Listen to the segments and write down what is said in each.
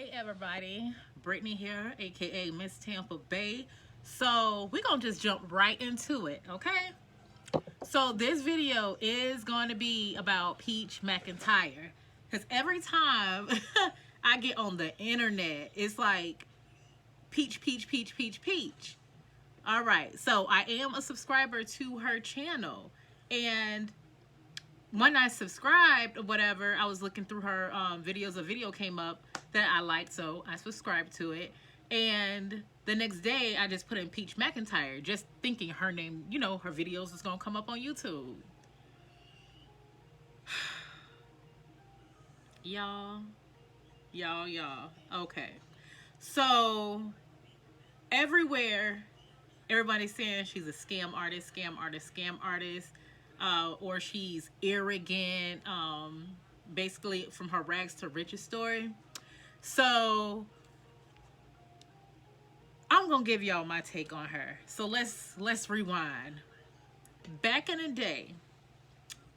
Hey everybody, Brittany here, aka Miss Tampa Bay. So we're gonna just jump right into it, okay? So this video is going to be about Peach McIntyre, because every time I get on the internet, it's like Peach, Peach, Peach, Peach, Peach. All right, so I am a subscriber to her channel, and when I subscribed or whatever, I was looking through her videos. A video came up that I liked, so I subscribed to it. And the next day, I just put in Peach McIntyre, just thinking her name, you know, her videos was gonna come up on YouTube. Y'all. Okay. So everywhere, everybody's saying she's a scam artist, or she's arrogant, basically from her rags to riches story. So I'm gonna give y'all my take on her. So let's rewind. Back in the day,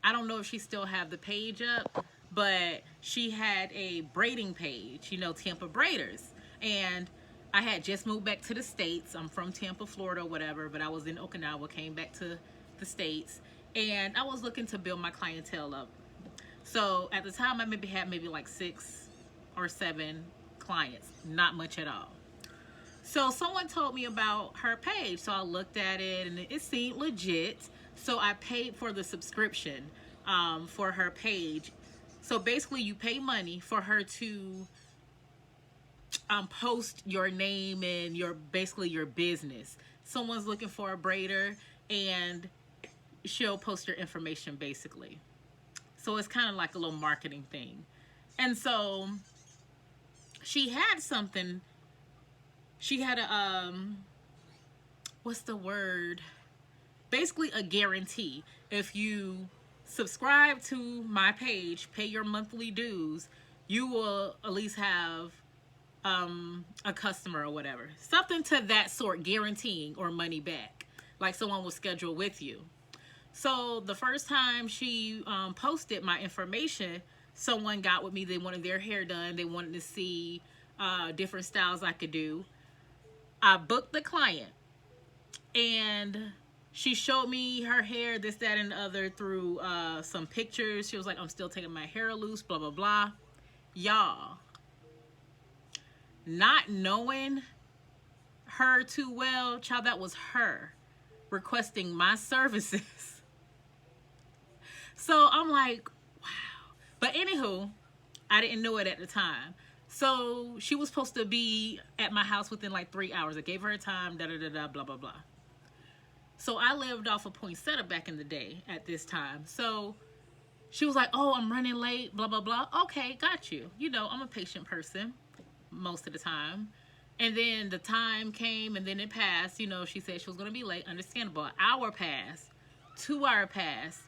I don't know if she still have the page up, but she had a braiding page, you know, Tampa Braiders. And I had just moved back to the States. I'm from Tampa, Florida, whatever, but I was in Okinawa, came back to the States, and I was looking to build my clientele up. So at the time, I had maybe like 6 or 7 clients, not much at all. So someone told me about her page, so I looked at it and it seemed legit. So I paid for the subscription for her page. So basically, you pay money for her to post your name and basically your business. Someone's looking for a braider, and she'll post your information basically. So it's kind of like a little marketing thing. And so she had something. She had a what's the word? Basically a guarantee. If you subscribe to my page, pay your monthly dues, you will at least have a customer or whatever. Something to that sort, guaranteeing or money back. Like someone will schedule with you. So the first time she posted my information, someone got with me. They wanted their hair done. They wanted to see different styles I could do. I booked the client, and she showed me her hair, this, that, and the other through some pictures. She was like, I'm still taking my hair loose, blah, blah, blah. Y'all, not knowing her too well, child, that was her requesting my services. So I'm like, wow. But anywho, I didn't know it at the time. So she was supposed to be at my house within like 3 hours. I gave her a time, blah, blah, blah. So I lived off of Poinsettia back in the day at this time. So she was like, oh, I'm running late, blah, blah, blah. Okay, got you. You know, I'm a patient person most of the time. And then the time came, and then it passed. You know, she said she was going to be late. Understandable. An hour passed. 2 hours passed.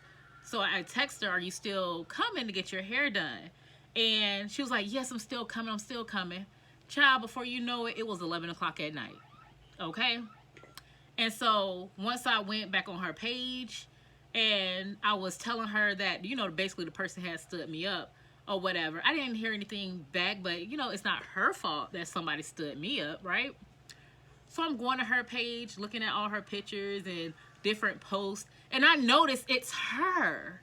So I texted her, are you still coming to get your hair done? And she was like, yes, I'm still coming. Child, before you know it, it was 11 o'clock at night. Okay? And so once I went back on her page, and I was telling her that, you know, basically the person had stood me up or whatever. I didn't hear anything back, but, you know, it's not her fault that somebody stood me up, right? So I'm going to her page, looking at all her pictures and different posts, and I noticed it's her.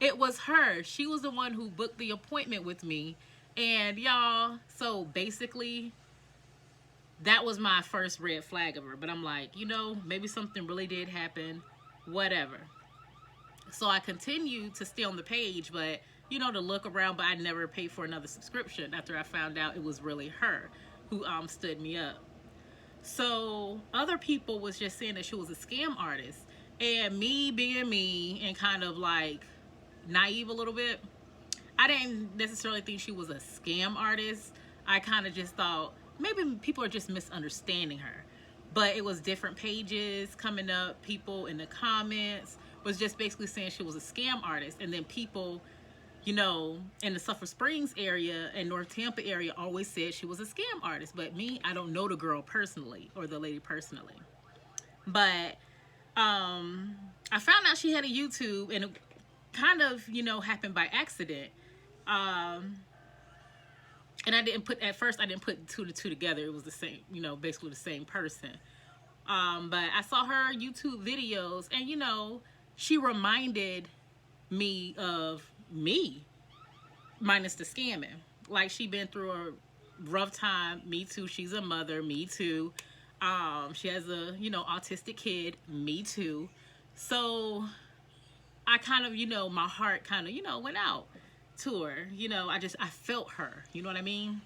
It was her. She was the one who booked the appointment with me. And y'all, so basically, that was my first red flag of her. But I'm like, you know, maybe something really did happen, whatever. So I continued to stay on the page, but, you know, to look around, but I never paid for another subscription after I found out it was really her who stood me up. So other people was just saying that she was a scam artist. And me being me and kind of like naive a little bit, I didn't necessarily think she was a scam artist. I kind of just thought maybe people are just misunderstanding her. But it was different pages coming up. People in the comments was just basically saying she was a scam artist. And then people, you know, in the Sulphur Springs area and North Tampa area always said she was a scam artist. But me, I don't know the girl personally or the lady personally. But I found out she had a YouTube, and it kind of, you know, happened by accident. And I didn't put, at first I didn't put two to two together. It was the same, you know, basically the same person. But I saw her YouTube videos, and you know, she reminded me of me, minus the scamming. Like, she been through a rough time. Me too. She's a mother. Me too. She has a, you know, autistic kid. Me too. So I kind of, you know, my heart kind of, you know, went out to her. You know, I felt her. You know what I mean?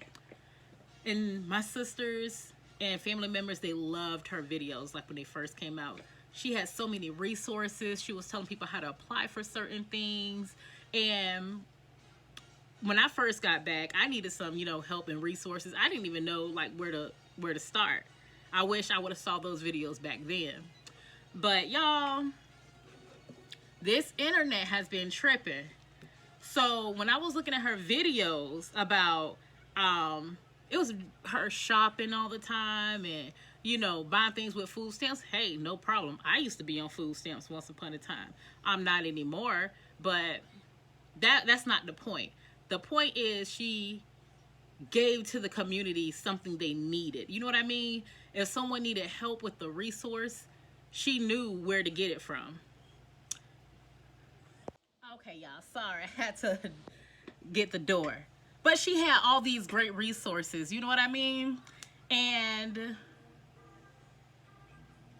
And my sisters and family members, they loved her videos, like when they first came out. She had so many resources. She was telling people how to apply for certain things. And when I first got back, I needed some, you know, help and resources. I didn't even know like where to start. I wish I would have saw those videos back then. But y'all, this internet has been tripping. So when I was looking at her videos about it was her shopping all the time and, you know, buying things with food stamps. Hey, no problem. I used to be on food stamps once upon a time. I'm not anymore, but that's not the point. The point is she gave to the community something they needed. You know what I mean? If someone needed help with the resource, she knew where to get it from. Okay, y'all. Sorry, I had to get the door. But she had all these great resources. You know what I mean? And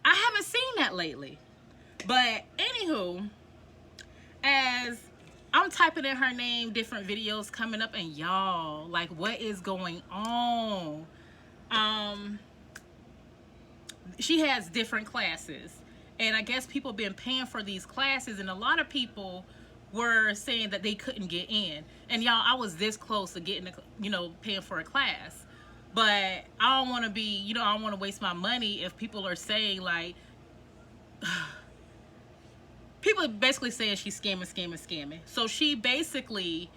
I haven't seen that lately. But anywho, as I'm typing in her name, different videos coming up, and y'all, like, what is going on? She has different classes, and I guess people been paying for these classes, and a lot of people were saying that they couldn't get in. And y'all, I was this close to getting, you know, paying for a class, but I don't want to be, you know, I don't want to waste my money if people are saying like, people are basically saying she's scamming. So she basically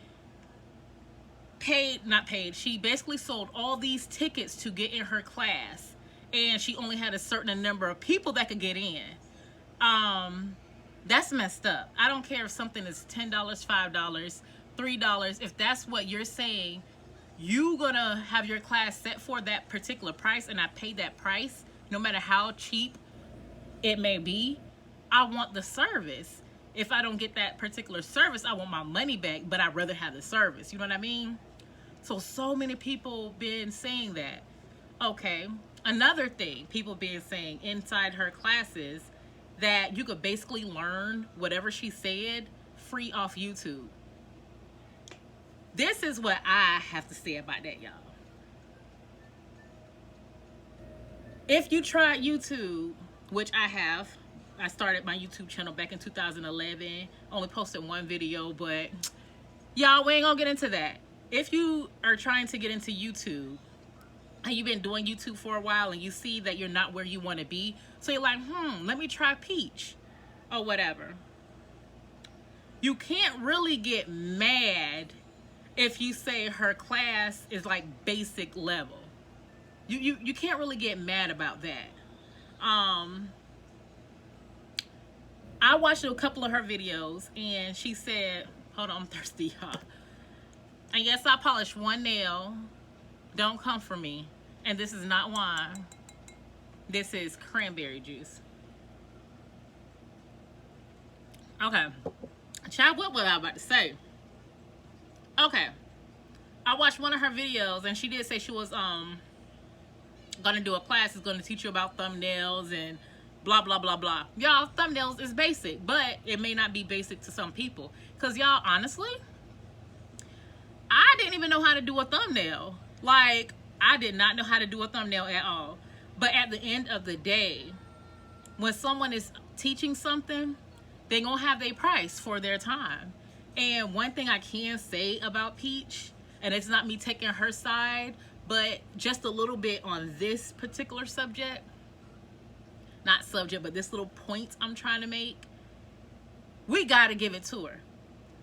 she basically sold all these tickets to get in her class, and she only had a certain number of people that could get in. That's messed up. I don't care if something is $10, $5, $3. If that's what you're saying, you gonna have your class set for that particular price, and I pay that price, no matter how cheap it may be. I want the service. If I don't get that particular service, I want my money back, but I'd rather have the service. You know what I mean? So many people been saying that. Okay, another thing people been saying inside her classes, that you could basically learn whatever she said free off YouTube. This is what I have to say about that, y'all. If you tried YouTube, which I have, I started my YouTube channel back in 2011, only posted one video, but y'all, we ain't gonna get into that. If you are trying to get into YouTube, and you've been doing YouTube for a while, and you see that you're not where you want to be, so you're like, let me try Peach or whatever. You can't really get mad if you say her class is like basic level. You can't really get mad about that. I watched a couple of her videos, and she said, hold on, I'm thirsty, y'all. And yes, I polished one nail. Don't come for me. And this is not wine. This is cranberry juice. Okay. Child, what was I about to say? Okay. I watched one of her videos, and she did say she was gonna do a class that's gonna teach you about thumbnails and blah blah blah blah. Y'all, thumbnails is basic, but it may not be basic to some people. Cause y'all, honestly, I didn't even know how to do a thumbnail. Like, I did not know how to do a thumbnail at all. But at the end of the day, when someone is teaching something, they're gonna have their price for their time. And one thing I can say about Peach, and it's not me taking her side, but just a little bit on this particular subject, not subject, but this little point I'm trying to make, we gotta give it to her.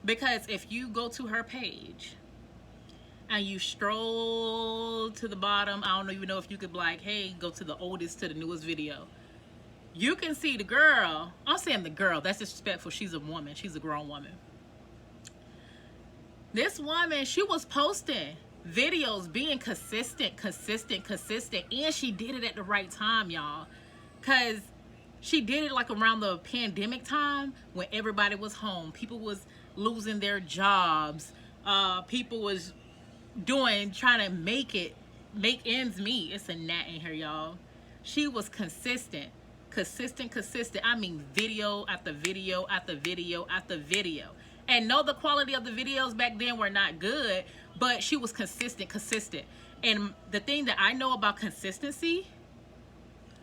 Because if you go to her page and you stroll to the bottom, I don't even know if you could be like, hey, go to the oldest to the newest video. You can see the girl. I'm saying the girl, that's disrespectful. She's a woman. She's a grown woman. This woman, she was posting videos, being consistent, and she did it at the right time, y'all, because she did it like around the pandemic time when everybody was home, people was losing their jobs, people was trying to make ends meet. It's a gnat in here, y'all. She was consistent. I mean, video after video after video after video. And no, the quality of the videos back then were not good, but she was consistent. And the thing that I know about consistency,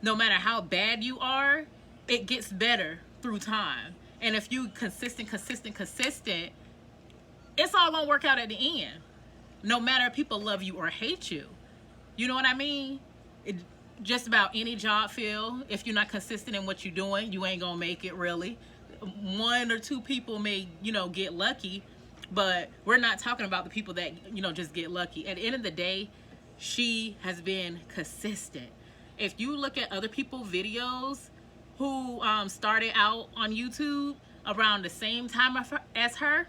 no matter how bad you are, it gets better through time. And if you consistent, it's all gonna work out at the end. No matter if people love you or hate you. You know what I mean? Just about any job field, if you're not consistent in what you're doing, you ain't gonna make it, really. One or two people may, get lucky, but we're not talking about the people that, just get lucky. At the end of the day, she has been consistent. If you look at other people's videos who started out on YouTube around the same time as her,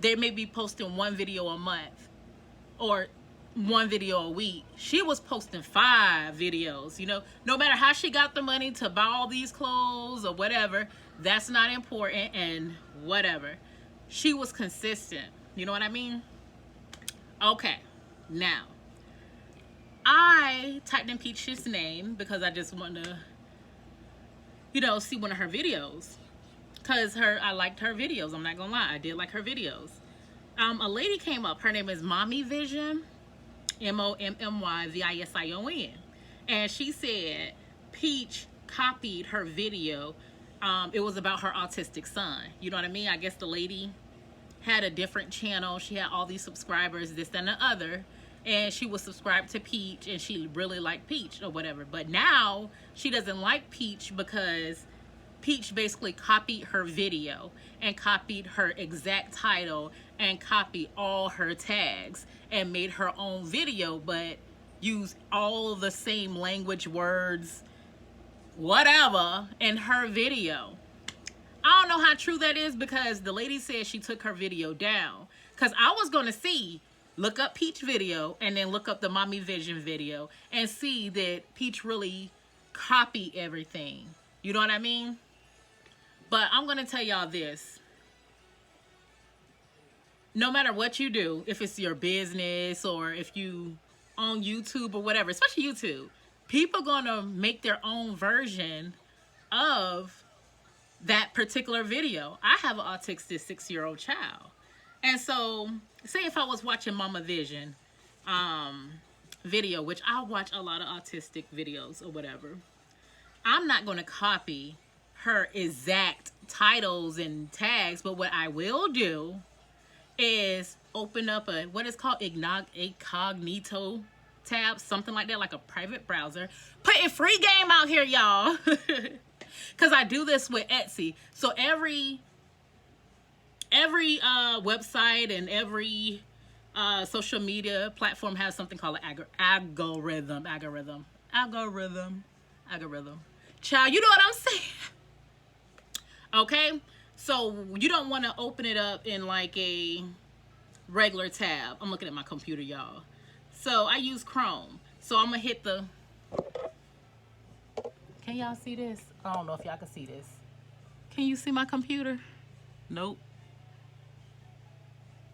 they may be posting one video a month or one video a week. She was posting 5 videos. No matter how she got the money to buy all these clothes or whatever, that's not important, and whatever. She was consistent. You know what I mean? Okay, now I typed in Peach's name because I just wanted to, see one of her videos, because I liked her videos. I'm not gonna lie, I did like her videos. A lady came up. Her name is Mommy Vision, MOMMYVISION, and she said Peach copied her video. It was about her autistic son. You know what I mean? I guess the lady had a different channel. She had all these subscribers, this, that, and the other, and she was subscribed to Peach, and she really liked Peach or whatever. But now she doesn't like Peach because Peach basically copied her video and copied her exact title and copied all her tags and made her own video, but used all the same language, words, whatever, in her video. I don't know how true that is, because the lady said she took her video down. Because I was going to look up Peach video and then look up the Mommy Vision video and see that Peach really copied everything. You know what I mean? But I'm going to tell y'all this. No matter what you do, if it's your business or if you on YouTube or whatever, especially YouTube, people going to make their own version of that particular video. I have an autistic 6-year-old child. And so, say if I was watching Mama Vision video, which I watch a lot of autistic videos or whatever, I'm not going to copy her exact titles and tags, but what I will do is open up what is called incognito tab, something like that, like a private browser. Putting free game out here, y'all. Because I do this with Etsy. So every website and every social media platform has something called an algorithm. Child, you know what I'm saying? Okay? So you don't want to open it up in like a regular tab. I'm looking at my computer, y'all. So I use Chrome. So I'm going to hit the... Can y'all see this? I don't know if y'all can see this. Can you see my computer? Nope.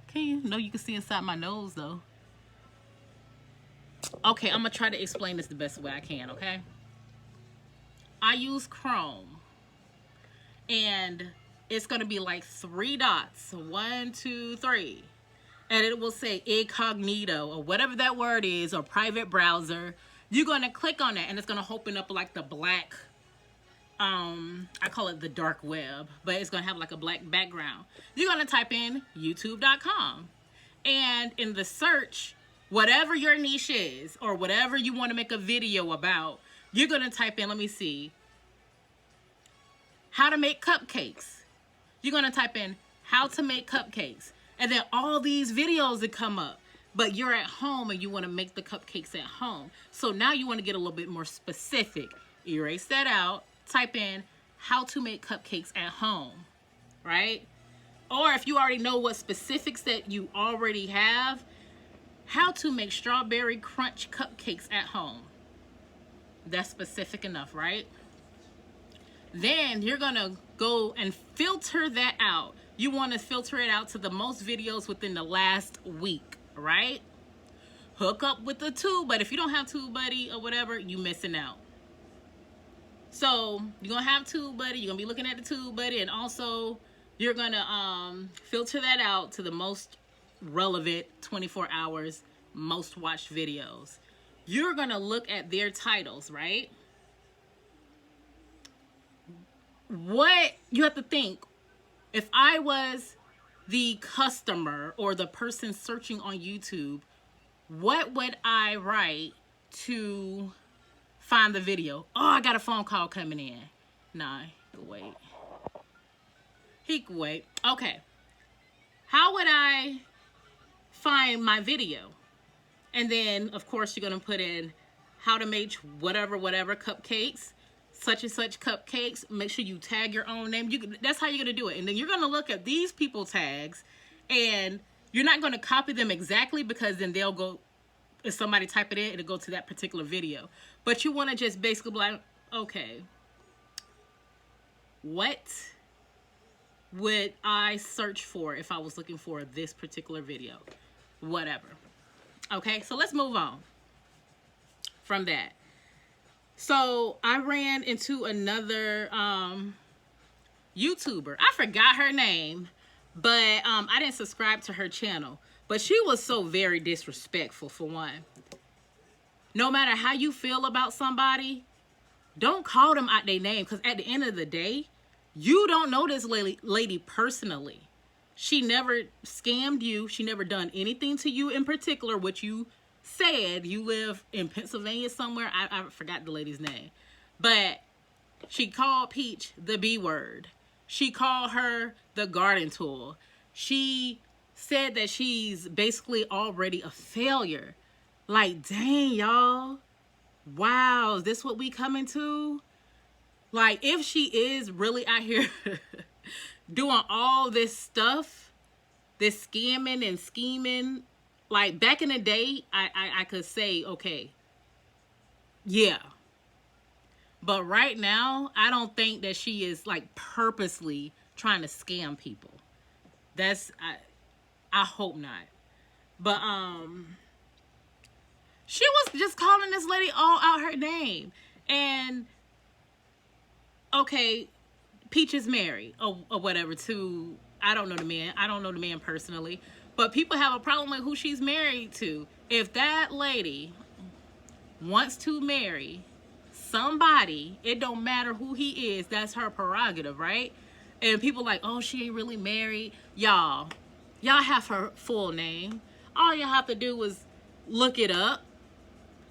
Can you? No, you can see inside my nose, though. Okay, I'm going to try to explain this the best way I can, okay? I use Chrome. And it's going to be like 3 dots. 1, 2, 3. And it will say incognito or whatever that word is, or private browser. You're going to click on that and it's going to open up like the black, I call it the dark web, but it's going to have like a black background. You're going to type in youtube.com. And in the search, whatever your niche is or whatever you want to make a video about, you're going to type in, let me see, how to make cupcakes. You're going to type in how to make cupcakes. And then all these videos that come up. But you're at home and you want to make the cupcakes at home. So now you want to get a little bit more specific. Erase that out. Type in how to make cupcakes at home. Right? Or if you already know what specifics that you already have, How to make strawberry crunch cupcakes at home. That's specific enough, right? Then you're gonna go and filter that out. You want to filter it out to the most videos within the last week, right? Hook up with the Tube, but if you don't have Tube Buddy or whatever, you missing out. So you're gonna have Tube Buddy, you're gonna be looking at the Tube Buddy, and also you're gonna filter that out to the most relevant 24 hours, most watched videos. You're gonna look at their titles, right? What you have to think, if I was the customer or the person searching on YouTube, what would I write to find the video? Oh, I got a phone call coming in. Nah, wait. He could wait. Okay. How would I find my video? And then, of course, you're going to put in how to make whatever cupcakes, such and such cupcakes. Make sure you tag your own name. That's how you're going to do it. And then you're going to look at these people tags, and you're not going to copy them exactly, because then they'll go, if somebody type it in, it'll go to that particular video. But you want to just basically be like, okay, what would I search for if I was looking for this particular video? Whatever. Okay, so let's move on from that. So I ran into another YouTuber. I forgot her name, but I didn't subscribe to her channel. But she was so very disrespectful, for one. No matter how you feel about somebody, don't call them out their name, because at the end of the day, you don't know this lady personally. She never scammed you. She never done anything to you in particular, which you said you live in Pennsylvania somewhere. I forgot the lady's name. But she called Peach the B word. She called her the garden tool. She said that she's basically already a failure. Like, dang, y'all. Wow, is this what we coming to? Like, if she is really out here doing all this stuff, this scamming and scheming, like back in the day, I could say, okay, yeah. But right now, I don't think that she is like purposely trying to scam people. I hope not. But she was just calling this lady all out her name. And okay, Peach is married or whatever to, I don't know the man. I don't know the man personally. But people have a problem with who she's married to. If that lady wants to marry somebody, it don't matter who he is. That's her prerogative, right? And people like, oh, she ain't really married. Y'all have her full name. All y'all have to do is look it up.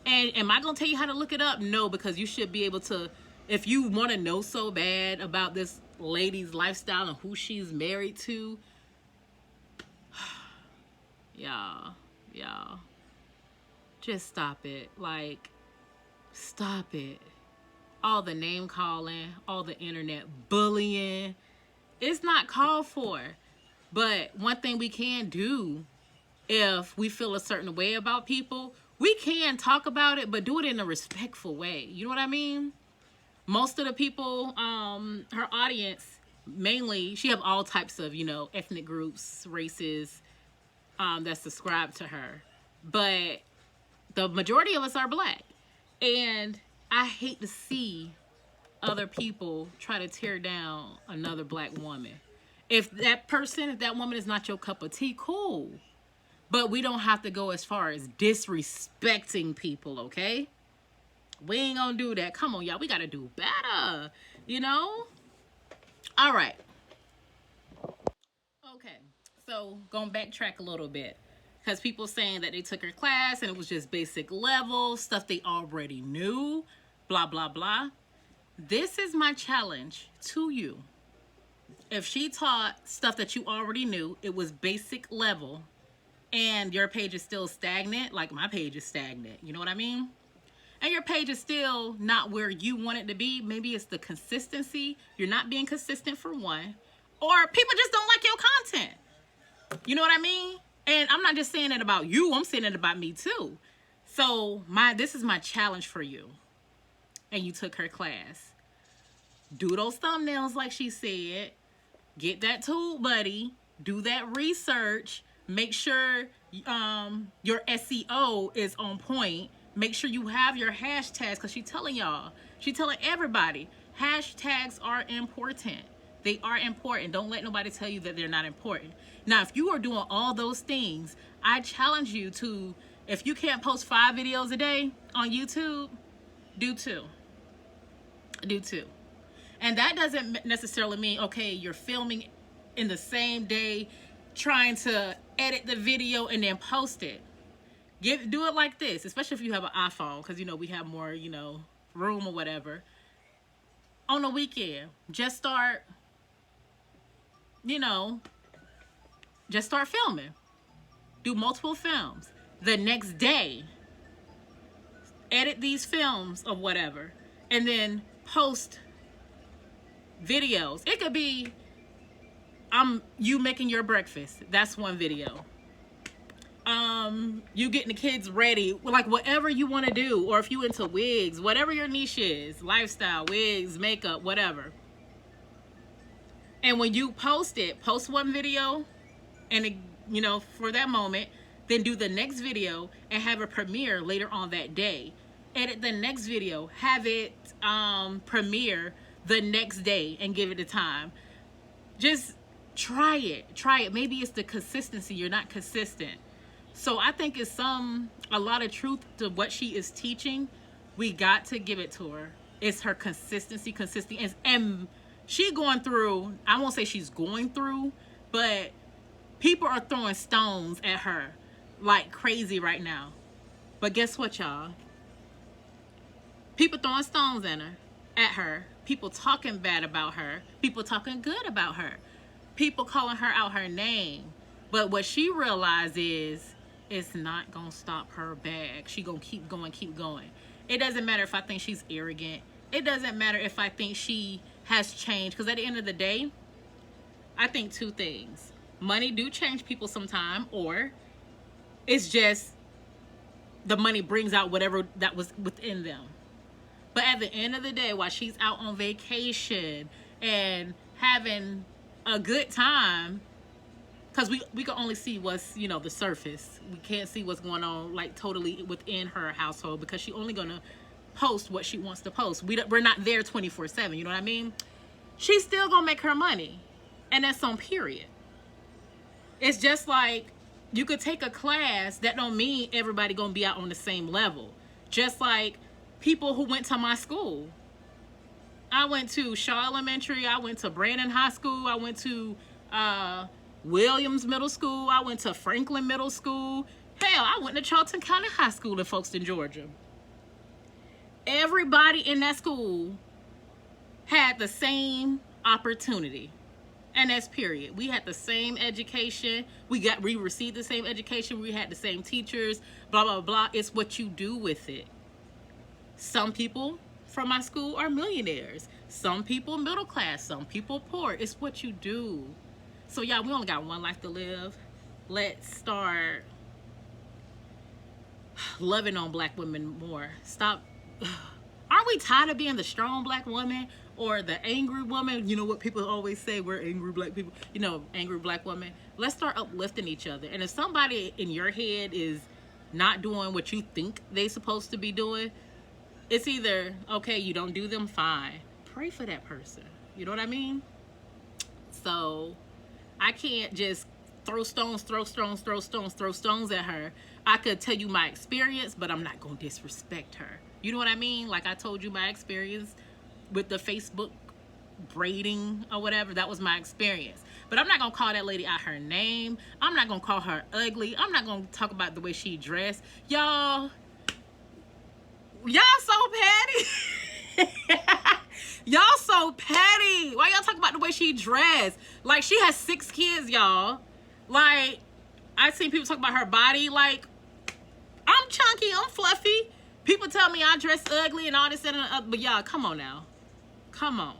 And am I going to tell you how to look it up? No, because you should be able to, if you want to know so bad about this lady's lifestyle and who she's married to, y'all, just stop it. Like, stop it. All the name calling, all the internet bullying, it's not called for. But one thing we can do, if we feel a certain way about people, we can talk about it, but do it in a respectful way. You know what I mean? Most of the people, her audience, mainly, she have all types of, ethnic groups, races, that subscribe to her. But the majority of us are black. And I hate to see other people try to tear down another black woman. If that woman is not your cup of tea, cool. But we don't have to go as far as disrespecting people, okay? We ain't gonna do that. Come on, y'all. We gotta do better, All right. Okay. So, gonna backtrack a little bit. Because people saying that they took her class and it was just basic level, stuff they already knew, blah, blah, blah. This is my challenge to you. If she taught stuff that you already knew, it was basic level, and your page is still stagnant, like my page is stagnant, you know what I mean? And your page is still not where you want it to be. Maybe it's the consistency. You're not being consistent for one. Or people just don't like your content. You know what I mean? And I'm not just saying it about you, I'm saying it about me too. So this is my challenge for you. And you took her class. Do those thumbnails like she said. Get that tool buddy. Do that research. Make sure your SEO is on point. Make sure you have your hashtags, because she's telling y'all, she's telling everybody, hashtags are important. They are important. Don't let nobody tell you that they're not important. Now, if you are doing all those things, I challenge you to, if you can't post 5 videos a day on YouTube, do 2. Do 2. And that doesn't necessarily mean, okay, you're filming in the same day, trying to edit the video and then post it. Do it like this, especially if you have an iPhone, because, you know, we have more, you know, room or whatever. On the weekend, just start, you know, just start filming. Do multiple films. The next day, edit these films or whatever, and then post videos. It could be you making your breakfast. That's one video. You getting the kids ready, like whatever you want to do. Or if you into wigs, whatever your niche is, lifestyle, wigs, makeup, whatever. And when you post it, post one video and it, you know, for that moment, then do the next video and have a premiere later on that day. Edit the next video, have it premiere the next day and give it a time. Just try it. Maybe it's the consistency. You're not consistent. So I think it's a lot of truth to what she is teaching. We got to give it to her. It's her consistency, and she going through, I won't say she's going through, but people are throwing stones at her like crazy right now. But guess what, y'all? People throwing stones at her. People talking bad about her. People talking good about her. People calling her out her name. But what she realized is, it's not gonna stop her bag. She gonna keep going. It doesn't matter if I think she's arrogant. It doesn't matter if I think she has changed. Because at the end of the day, I think 2 things. Money do change people sometime, or it's just the money brings out whatever that was within them. But at the end of the day, while she's out on vacation and having a good time, because we can only see what's, you know, the surface. We can't see what's going on like totally within her household, because she's only gonna post what she wants to post. We're not there 24/7, you know what I mean? She's still gonna make her money, and that's on period. It's just like you could take a class, that don't mean everybody gonna be out on the same level. Just like people who went to my school. I went to Shaw Elementary, I went to Brandon High School, I went to Williams Middle School, I went to Franklin Middle School. Hell, I went to Charlton County High School in Folkestone, Georgia. Everybody in that school had the same opportunity. And that's period. We had the same education. We received the same education. We had the same teachers, blah, blah, blah. It's what you do with it. Some people from my school are millionaires. Some people middle class. Some people poor. It's what you do. So y'all, we only got one life to live. Let's start loving on black women more. Stop. Aren't we tired of being the strong black woman or the angry woman? You know what people always say, we're angry black people. You know, angry black woman. Let's start uplifting each other. And if somebody in your head is not doing what you think they're supposed to be doing, it's either, okay, you don't do them, fine. Pray for that person. You know what I mean? So I can't just throw stones at her. I could tell you my experience, but I'm not going to disrespect her. You know what I mean? Like I told you my experience with the Facebook braiding or whatever. That was my experience. But I'm not going to call that lady out her name. I'm not going to call her ugly. I'm not going to talk about the way she dressed. Y'all so petty. Y'all so petty. Why y'all talk about the way she dressed? Like, she has 6 kids, y'all. Like, I've seen people talk about her body. Like, I'm chunky, I'm fluffy. People tell me I dress ugly and all this and that, but y'all, come on now. Come on.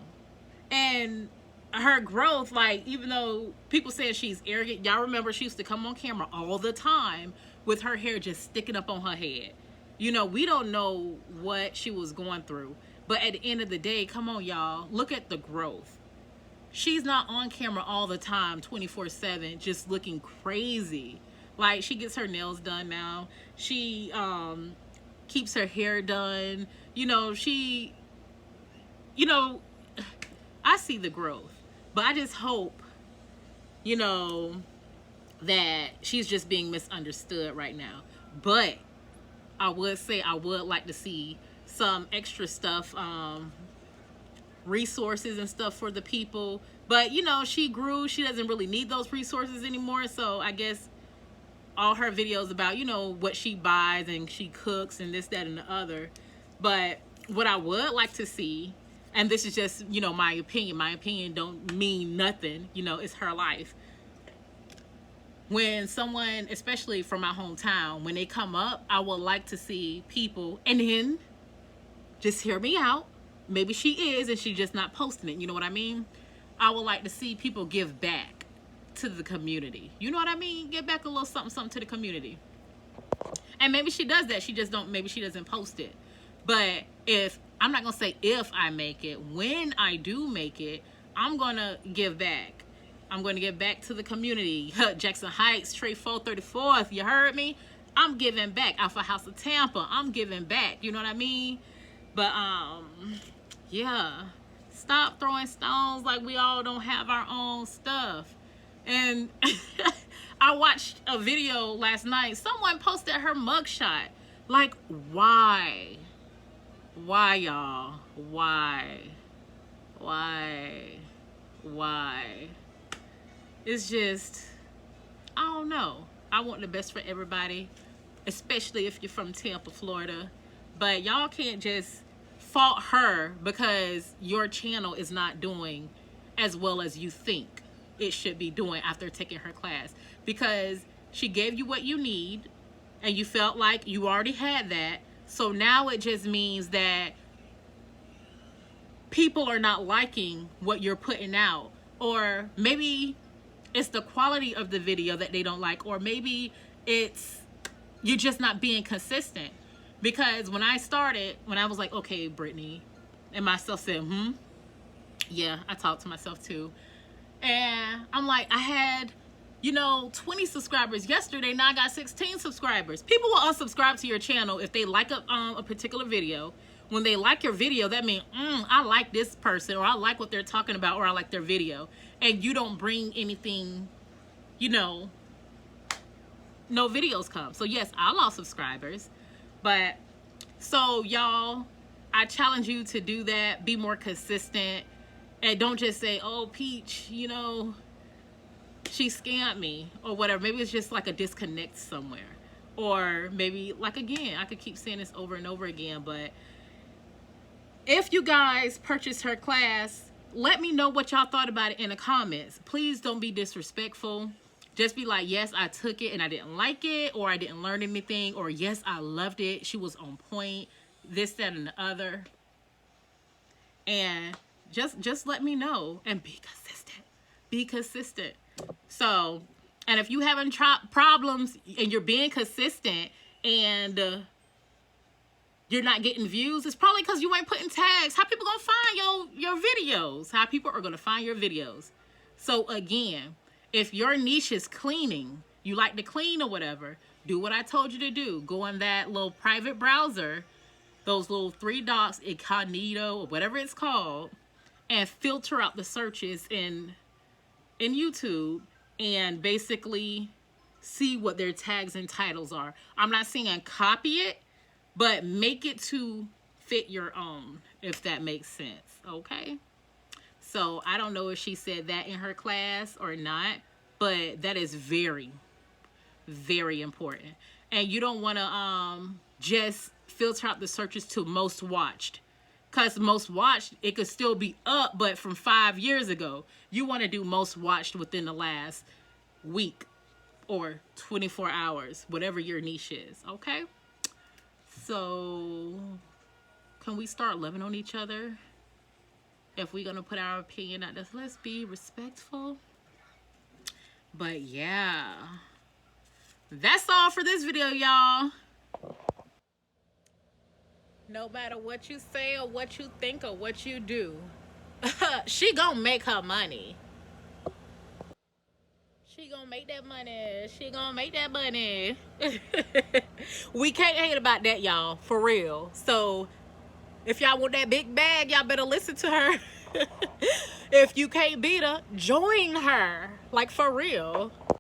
And her growth, like, even though people say she's arrogant, y'all remember she used to come on camera all the time with her hair just sticking up on her head. You know, we don't know what she was going through, but at the end of the day, come on, y'all, look at the growth. She's not on camera all the time 24/7 just looking crazy. Like, she gets her nails done now. She keeps her hair done. You know, you know, I see the growth. But I just hope, you know, that she's just being misunderstood right now. But I would say I would like to see some extra stuff, resources and stuff for the people. But, you know, she grew. She doesn't really need those resources anymore. So I guess all her videos about, you know, what she buys and she cooks and this, that, and the other. But what I would like to see, and this is just, you know, my opinion don't mean nothing, you know, it's her life. When someone, especially from my hometown, when they come up, I would like to see people, and then, just hear me out, maybe she is and she just not posting it, you know what I mean? I would like to see people give back to the community. You know what I mean? Give back a little something, something to the community. And maybe she does that. She just don't, maybe she doesn't post it. But if, I'm not going to say if I make it, when I do make it, I'm going to give back. I'm going to give back to the community. Jackson Heights, Trey 434th, you heard me? I'm giving back. Alpha House of Tampa, I'm giving back. You know what I mean? But, yeah. Stop throwing stones like we all don't have our own stuff. And I watched a video last night. Someone posted her mugshot. Like, why? Why, y'all? Why? It's just, I don't know. I want the best for everybody, especially if you're from Tampa, Florida. But y'all can't just fault her because your channel is not doing as well as you think it should be doing after taking her class, because she gave you what you need and you felt like you already had that. So now it just means that people are not liking what you're putting out, or maybe it's the quality of the video that they don't like, or maybe it's you're just not being consistent. Because when I started, when I was like, okay, Brittany, and myself said, yeah, I talked to myself too. And I'm like, I had, you know, 20 subscribers yesterday. Now I got 16 subscribers. People will unsubscribe to your channel if they like a particular video. When they like your video, that means, I like this person, or I like what they're talking about, or I like their video. And you don't bring anything, you know, no videos come. So yes, I lost subscribers. But so y'all, I challenge you to do that. Be more consistent. And don't just say, oh, Peach, you know, she scammed me or whatever. Maybe it's just like a disconnect somewhere. Or maybe, like, again, I could keep saying this over and over again, but if you guys purchased her class, let me know what y'all thought about it in the comments. Please don't be disrespectful. Just be like, yes, I took it and I didn't like it, or I didn't learn anything, or yes, I loved it. She was on point, this, that, and the other. And just let me know, and be consistent. Be consistent. So, and if you having problems and you're being consistent and you're not getting views, it's probably because you ain't putting tags. How people gonna find your videos? How people are gonna find your videos? So again, if your niche is cleaning, you like to clean or whatever, do what I told you to do. Go in that little private browser, those little 3 dots, incognito, or whatever it's called, and filter out the searches in YouTube and basically see what their tags and titles are. I'm not saying copy it, but make it to fit your own, if that makes sense, okay? So I don't know if she said that in her class or not, but that is very, very important. And you don't want to just filter out the searches to most watched, because most watched, it could still be up, but from 5 years ago. You want to do most watched within the last week or 24 hours, whatever your niche is, okay? So can we start loving on each other? if we're gonna put our opinion out there, let's be respectful. But yeah, that's all for this video, y'all. No matter what you say or what you think or what you do, she gonna make her money. She gonna make that money. She gonna make that money. We can't hate about that, y'all, for real. So if y'all want that big bag, y'all better listen to her. If you can't beat her, join her. Like, for real.